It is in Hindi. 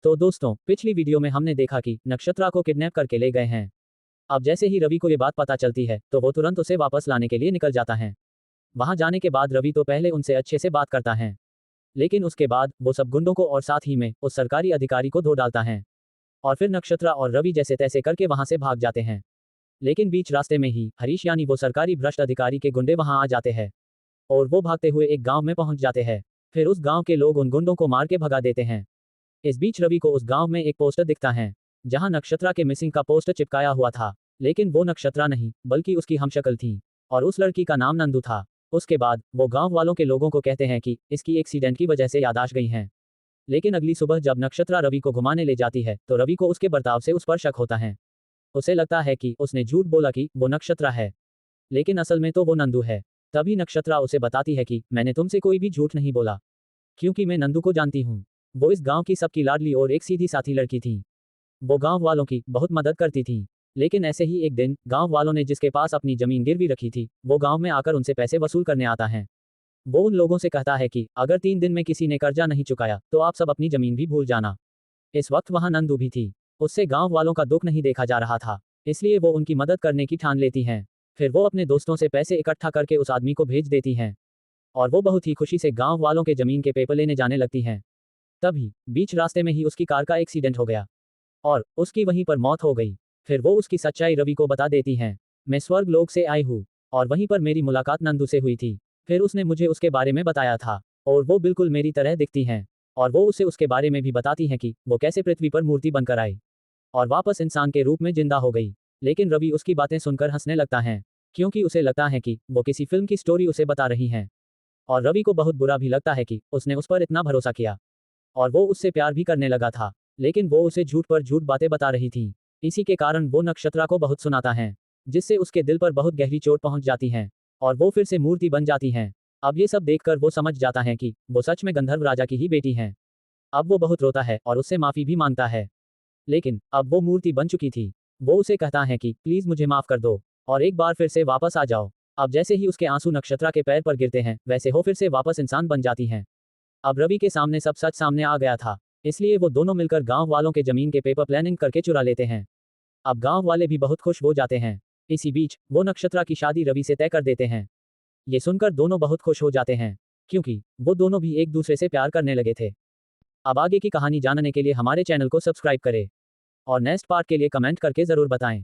तो दोस्तों, पिछली वीडियो में हमने देखा कि नक्षत्रा को किडनैप करके ले गए हैं। अब जैसे ही रवि को ये बात पता चलती है तो वो तुरंत उसे वापस लाने के लिए निकल जाता है। वहां जाने के बाद रवि तो पहले उनसे अच्छे से बात करता है, लेकिन उसके बाद वो सब गुंडों को और साथ ही में उस सरकारी अधिकारी को धो डालता है। और फिर नक्षत्रा और रवि जैसे तैसे करके वहां से भाग जाते हैं। लेकिन बीच रास्ते में ही हरीश यानी वो सरकारी भ्रष्ट अधिकारी के गुंडे वहां आ जाते हैं और वो भागते हुए एक गांव में पहुंच जाते हैं। फिर उस गांव के लोग उन गुंडों को मार के भगा देते हैं। इस बीच रवि को उस गांव में एक पोस्टर दिखता है जहां नक्षत्रा के मिसिंग का पोस्टर चिपकाया हुआ था, लेकिन वो नक्षत्रा नहीं बल्कि उसकी हमशक्ल थी और उस लड़की का नाम नंदू था। उसके बाद वो गांव वालों के लोगों को कहते हैं कि इसकी एक्सीडेंट की वजह से याददाश्त गई हैं। लेकिन अगली सुबह जब नक्षत्रा रवि को घुमाने ले जाती है तो रवि को उसके बर्ताव से उस पर शक होता है। उसे लगता है कि उसने झूठ बोला कि वो नक्षत्रा है, लेकिन असल में तो वो नंदू है। तभी नक्षत्रा उसे बताती है कि मैंने तुमसे कोई भी झूठ नहीं बोला, क्योंकि मैं नंदू को जानती हूँ। वो इस गांव की सबकी लाडली और एक सीधी साथी लड़की थी। वो गांव वालों की बहुत मदद करती थी। लेकिन ऐसे ही एक दिन गांव वालों ने जिसके पास अपनी जमीन गिरवी रखी थी वो गांव में आकर उनसे पैसे वसूल करने आता है। वो उन लोगों से कहता है कि अगर 3 दिन में किसी ने कर्जा नहीं चुकाया तो आप सब अपनी जमीन भी भूल जाना। इस वक्त वहां नंदू भी थी। उससे गांव वालों का दुख नहीं देखा जा रहा था, इसलिए वो उनकी मदद करने की ठान लेती हैं। फिर वो अपने दोस्तों से पैसे इकट्ठा करके उस आदमी को भेज देती हैं और वो बहुत ही खुशी से गांव वालों के जमीन के पेपर लेने जाने लगती हैं। तभी बीच रास्ते में ही उसकी कार का एक्सीडेंट हो गया और उसकी वहीं पर मौत हो गई। फिर वो उसकी सच्चाई रवि को बता देती हैं। मैं स्वर्ग लोक से आई हूँ और वहीं पर मेरी मुलाकात नंदू से हुई थी। फिर उसने मुझे उसके बारे में बताया था और वो बिल्कुल मेरी तरह दिखती हैं। और वो उसे उसके बारे में भी बताती हैं कि वो कैसे पृथ्वी पर मूर्ति बनकर आई और वापस इंसान के रूप में जिंदा हो गई। लेकिन रवि उसकी बातें सुनकर हंसने लगता है, क्योंकि उसे लगता है कि वो किसी फिल्म की स्टोरी उसे बता रही हैं। और रवि को बहुत बुरा भी लगता है कि उसने उस पर इतना भरोसा किया और वो उससे प्यार भी करने लगा था, लेकिन वो उसे झूठ पर झूठ बातें बता रही थी। इसी के कारण वो नक्षत्रा को बहुत सुनाता है, जिससे उसके दिल पर बहुत गहरी चोट पहुंच जाती है और वो फिर से मूर्ति बन जाती हैं। अब ये सब देखकर वो समझ जाता है कि वो सच में गंधर्व राजा की ही बेटी हैं। अब वो बहुत रोता है और उससे माफी भी मांगता है, लेकिन अब वो मूर्ति बन चुकी थी। वो उसे कहता है कि प्लीज मुझे माफ कर दो और एक बार फिर से वापस आ जाओ। अब जैसे ही उसके आंसू नक्षत्रा के पैर पर गिरते हैं वैसे हो फिर से वापस इंसान बन जाती हैं। अब रवि के सामने सब सच सामने आ गया था, इसलिए वो दोनों मिलकर गांव वालों के जमीन के पेपर प्लानिंग करके चुरा लेते हैं। अब गांव वाले भी बहुत खुश हो जाते हैं। इसी बीच वो नक्षत्रा की शादी रवि से तय कर देते हैं। ये सुनकर दोनों बहुत खुश हो जाते हैं, क्योंकि वो दोनों भी एक दूसरे से प्यार करने लगे थे। अब आगे की कहानी जानने के लिए हमारे चैनल को सब्सक्राइब करें और नेक्स्ट पार्ट के लिए कमेंट करके जरूर बताएं।